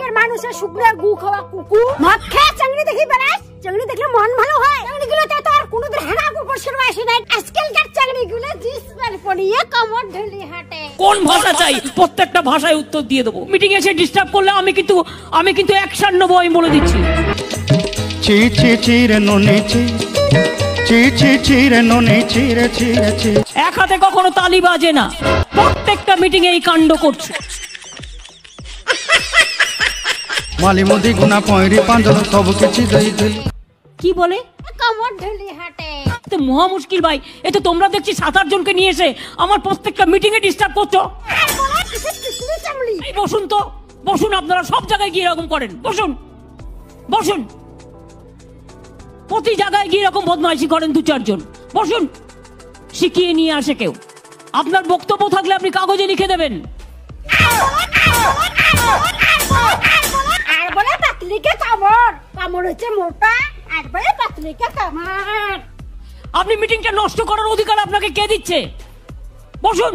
গ্রামের মানুষের শুকনো গু খাওয়া কুকুর মদ খেয়ে চাংড়ি দেখি বেড়াস। চাংড়ি দেখলে মন ভালো হয়। চাংড়িগুলোতে তো আর কোনোদিন হানা কুকুর সেরকম আসে নাই। আজকালকার চাংড়িগুলো জিন্স প্যান্ট পরিয়ে কমর ঢেলি হাঁটে। কোন ভাষা চাই প্রত্যেকটা ভাষায় উত্তর দিয়ে দেবো। মিটিং এসে ডিস্টার্ব করলে আমি কিন্তু অ্যাকশন নেবো, আমি বলে দিচ্ছি। চি চি চি রে ননি চি চি চি চি রে ননি চি রে চি রে চি। এক হাতে কখনো তালি বাজে না, প্রত্যেকটা মিটিং এই কাণ্ড করছে। মালি মুদি গুনা পয়রি পাঁজল সব কিছু দেইছিল। কি বলে কমর ঢেলি হাঁটে? তো মহা মুশকিল ভাই। এ তো তোমরা দেখছি 7-8 জনকে নিয়ে এসে আমার প্রত্যেকটা মিটিং এ ডিস্টার্ব করছো। এই বসুন তো, বসুন। আপনারা সব জায়গায় গিয়ে এরকম করেন। বসুন বসুন, প্রতি জায়গায় গিয়ে এরকম বদমাইশি করেন 2-4 জন। বসুন, শিখিয়ে নিয়ে আসে কেউ। আপনার বক্তব্য থাকলে আপনি কাগজে লিখে দেবেন। আর বলে পাতলিকে কামড়, কামড় হচ্ছে মোটা। আর বলে পাতলিকে কামড়। আপনি মিটিংটা নষ্ট করার অধিকার আপনাকে কে দিচ্ছে? বসুন।